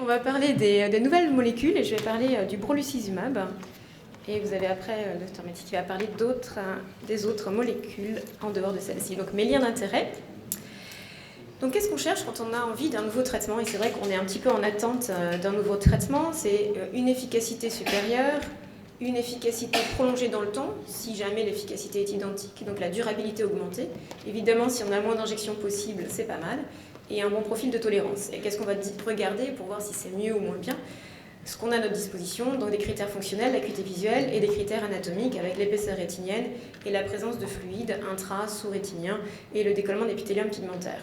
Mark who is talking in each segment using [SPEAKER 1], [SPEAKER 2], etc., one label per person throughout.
[SPEAKER 1] On va parler des nouvelles molécules et je vais parler du brolucizumab. Et vous avez après le Dr Metti qui va parler des autres molécules en dehors de celle-ci. Donc mes liens d'intérêt. Donc qu'est-ce qu'on cherche quand on a envie d'un nouveau traitement? Et c'est vrai qu'on est un petit peu en attente d'un nouveau traitement. C'est une efficacité supérieure, une efficacité prolongée dans le temps, si jamais l'efficacité est identique, donc la durabilité augmentée. Évidemment, si on a moins d'injections possibles, c'est pas mal. Et un bon profil de tolérance. Et qu'est-ce qu'on va regarder pour voir si c'est mieux ou moins bien? Ce qu'on a à notre disposition, donc des critères fonctionnels, l'acuité visuelle et des critères anatomiques avec l'épaisseur rétinienne et la présence de fluides intra, sous-rétiniens et le décollement d'épithélium pigmentaire.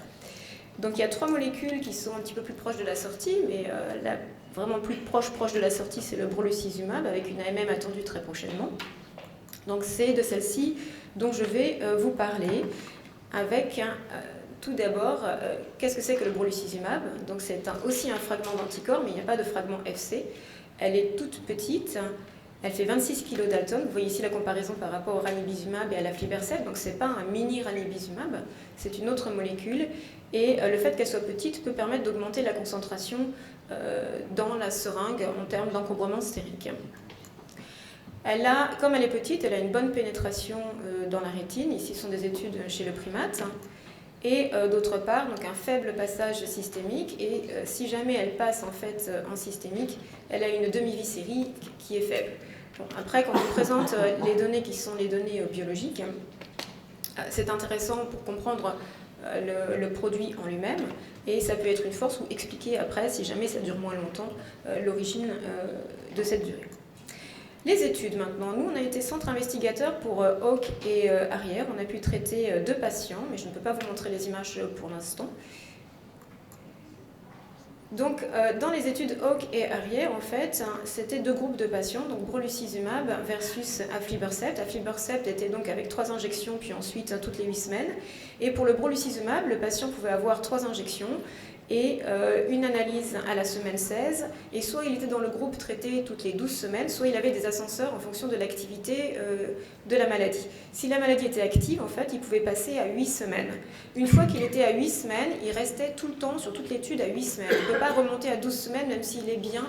[SPEAKER 1] Donc il y a 3 molécules qui sont un petit peu plus proches de la sortie, mais la vraiment plus proche de la sortie, c'est le brolucizumab avec une AMM attendue très prochainement. Donc c'est de celle-ci dont je vais vous parler avec tout d'abord, qu'est-ce que c'est que le brolucizumab? Donc c'est aussi un fragment d'anticorps, mais il n'y a pas de fragment FC. Elle est toute petite, elle fait 26 kDa. Vous voyez ici la comparaison par rapport au ranibizumab et à l'aflibercept. Donc ce n'est pas un mini ranibizumab, c'est une autre molécule. Et le fait qu'elle soit petite peut permettre d'augmenter la concentration dans la seringue en termes d'encombrement stérique. Comme elle est petite, elle a une bonne pénétration dans la rétine. Ici, ce sont des études chez le primate. Et d'autre part, donc un faible passage systémique. Et si jamais elle passe en fait en systémique, elle a une demi-vie sérique qui est faible. Bon, après, quand on présente les données qui sont les données biologiques, c'est intéressant pour comprendre le produit en lui-même, et ça peut être une force ou expliquer après, si jamais ça dure moins longtemps, l'origine de cette durée. Les études maintenant. Nous, on a été centre investigateur pour Hawk et Arrière. On a pu traiter 2 patients, mais je ne peux pas vous montrer les images pour l'instant. Donc, dans les études Hawk et Arrière, en fait, c'était 2 groupes de patients, donc brolucizumab versus aflibercept. Aflibercept était donc avec 3 injections, puis ensuite toutes les 8 semaines. Et pour le brolucizumab, le patient pouvait avoir 3 injections et une analyse à la semaine 16. Et soit il était dans le groupe traité toutes les 12 semaines, soit il avait des ascenseurs en fonction de l'activité de la maladie. Si la maladie était active, en fait, il pouvait passer à 8 semaines. Une fois qu'il était à 8 semaines, il restait tout le temps sur toute l'étude à 8 semaines. Il ne peut pas remonter à 12 semaines, même s'il est bien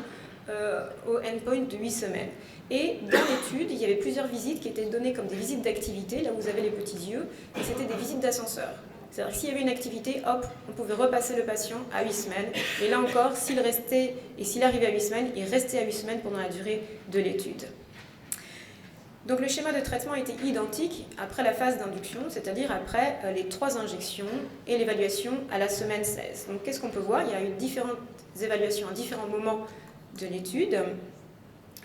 [SPEAKER 1] au endpoint de 8 semaines. Et dans l'étude, il y avait plusieurs visites qui étaient données comme des visites d'activité, là où vous avez les petits yeux, et c'était des visites d'ascenseur. C'est-à-dire que s'il y avait une activité, hop, on pouvait repasser le patient à 8 semaines. Et là encore, s'il arrivait à 8 semaines, il restait à 8 semaines pendant la durée de l'étude. Donc le schéma de traitement était identique après la phase d'induction, c'est-à-dire après les 3 injections et l'évaluation à la semaine 16. Donc qu'est-ce qu'on peut voir? Il y a eu différentes évaluations à différents moments de l'étude.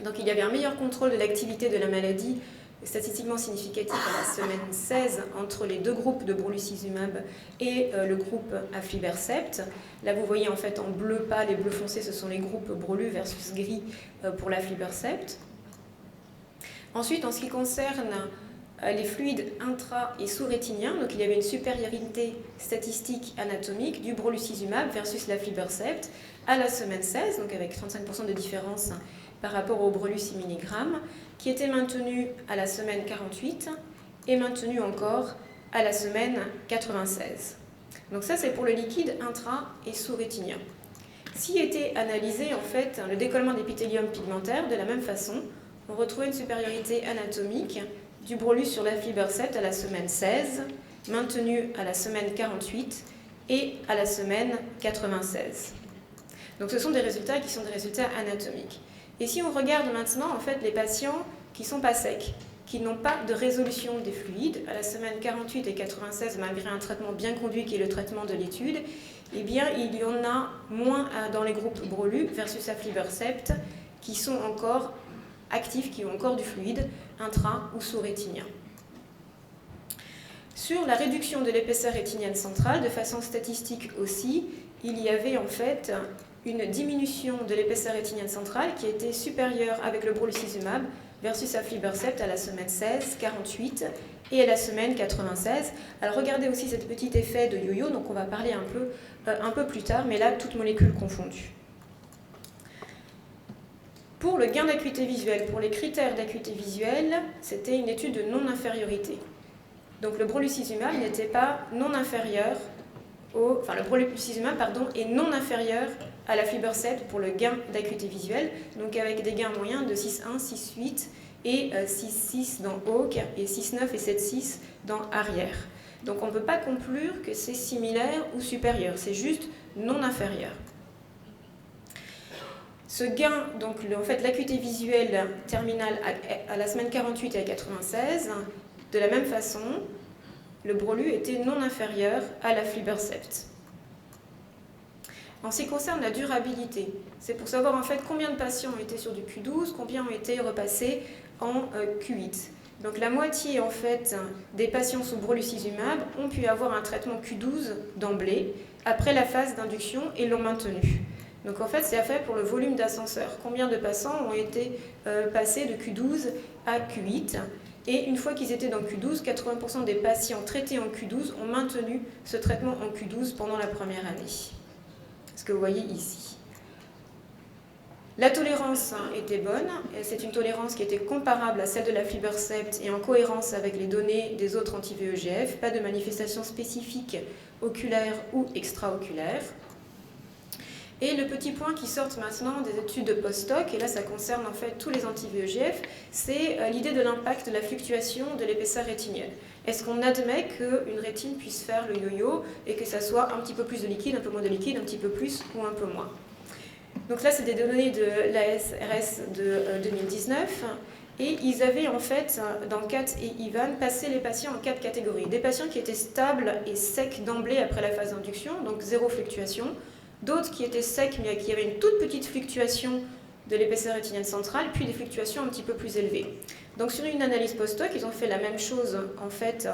[SPEAKER 1] Donc il y avait un meilleur contrôle de l'activité de la maladie statistiquement significatif à la semaine 16 entre les 2 groupes de brolucizumab et le groupe aflibercept. Là, vous voyez en fait en bleu pâle et bleu foncé, ce sont les groupes brolu versus gris pour l'aflibercept. Ensuite, en ce qui concerne les fluides intra- et sous-rétiniens, donc il y avait une supériorité statistique anatomique du brolucizumab versus l'aflibercept à la semaine 16, donc avec 35% de différence par rapport au brolu 6 mg, qui était maintenu à la semaine 48 et maintenu encore à la semaine 96. Donc ça, c'est pour le liquide intra- et sous-rétinien. S'y était analysé en fait le décollement d'épithélium pigmentaire de la même façon, on retrouvait une supériorité anatomique du brolu sur l'aflibercept à la semaine 16, maintenu à la semaine 48 et à la semaine 96. Donc ce sont des résultats qui sont des résultats anatomiques. Et si on regarde maintenant en fait les patients qui ne sont pas secs, qui n'ont pas de résolution des fluides, à la semaine 48 et 96, malgré un traitement bien conduit qui est le traitement de l'étude, eh bien il y en a moins dans les groupes brolu versus aflibercept qui sont encore actifs, qui ont encore du fluide intra- ou sous-rétinien. Sur la réduction de l'épaisseur rétinienne centrale, de façon statistique aussi, il y avait en fait une diminution de l'épaisseur rétinienne centrale qui était supérieure avec le brolucizumab versus aflibercept à la semaine 16, 48 et à la semaine 96. Alors regardez aussi cet petit effet de yo-yo, donc on va parler un peu plus tard, mais là, toutes molécules confondues. Pour le gain d'acuité visuelle, pour les critères d'acuité visuelle, c'était une étude de non-infériorité. Donc le brolucizumab n'était pas non inférieur le brolucizumab est non inférieur à l'aflibercept pour le gain d'acuité visuelle, donc avec des gains moyens de 6,1, 6,8 et 6,6 dans Hawk et 6,9 et 7,6 dans arrière. Donc on ne peut pas conclure que c'est similaire ou supérieur, c'est juste non inférieur. Ce gain, donc en fait l'acuité visuelle terminale à la semaine 48 et à 96, de la même façon, le Brolu était non inférieur à l'aflibercept. En ce qui concerne la durabilité, c'est pour savoir en fait combien de patients ont été sur du Q12, combien ont été repassés en Q8. Donc la moitié en fait des patients sous brolucizumab ont pu avoir un traitement Q12 d'emblée après la phase d'induction et l'ont maintenu. Donc en fait c'est à faire pour le volume d'ascenseur. Combien de patients ont été passés de Q12 à Q8 ? Et une fois qu'ils étaient dans Q12, 80% des patients traités en Q12 ont maintenu ce traitement en Q12 pendant la première année. Ce que vous voyez ici. La tolérance était bonne, c'est une tolérance qui était comparable à celle de l'aflibercept et en cohérence avec les données des autres anti-VEGF, pas de manifestations spécifiques oculaires ou extraoculaires. Et le petit point qui sort maintenant des études post-hoc, et là ça concerne en fait tous les anti-VEGF, c'est l'idée de l'impact de la fluctuation de l'épaisseur rétinienne. Est-ce qu'on admet qu'une rétine puisse faire le yo-yo et que ça soit un petit peu plus de liquide, un peu moins de liquide, un petit peu plus ou un peu moins? Donc là, c'est des données de l'ASRS de 2019. Et ils avaient en fait, dans CAT et IVAN, passé les patients en 4 catégories. Des patients qui étaient stables et secs d'emblée après la phase d'induction, donc zéro fluctuation. D'autres qui étaient secs mais qui avaient une toute petite fluctuation de l'épaisseur rétinienne centrale, puis des fluctuations un petit peu plus élevées. Donc sur une analyse post-hoc, ils ont fait la même chose en fait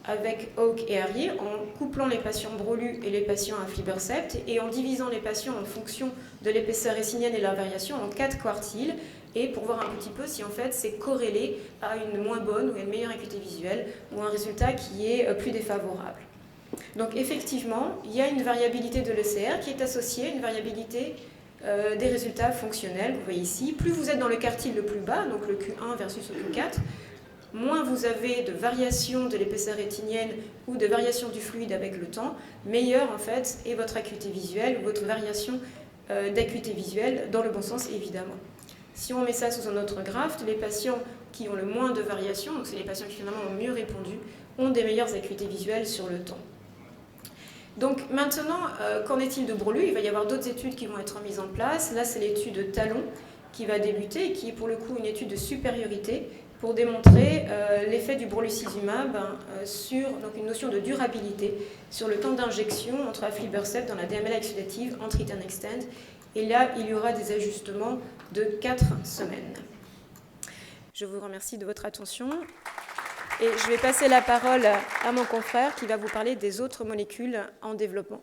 [SPEAKER 1] avec Hawk et Harrier, en couplant les patients brolus et les patients aflibercept et en divisant les patients en fonction de l'épaisseur rétinienne et leur variation en 4 quartiles, et pour voir un petit peu si en fait c'est corrélé à une moins bonne ou une meilleure acuité visuelle ou un résultat qui est plus défavorable. Donc effectivement, il y a une variabilité de l'ECR qui est associée à une variabilité des résultats fonctionnels. Vous voyez ici, plus vous êtes dans le quartile le plus bas, donc le Q1 versus le Q4, moins vous avez de variation de l'épaisseur rétinienne ou de variation du fluide avec le temps, meilleure en fait est votre acuité visuelle ou votre variation d'acuité visuelle dans le bon sens évidemment. Si on met ça sous un autre graphe, les patients qui ont le moins de variation, donc c'est les patients qui finalement ont mieux répondu, ont des meilleures acuités visuelles sur le temps. Donc maintenant, qu'en est-il de Brolu? Il va y avoir d'autres études qui vont être mises en place. Là, c'est l'étude Talon qui va débuter et qui est pour le coup une étude de supériorité pour démontrer l'effet du brolucizumab sur donc une notion de durabilité sur le temps d'injection entre aflibercept dans la DMLA exudative en Treat and Extend. Et là, il y aura des ajustements de 4 semaines. Je vous remercie de votre attention. Et je vais passer la parole à mon confrère qui va vous parler des autres molécules en développement.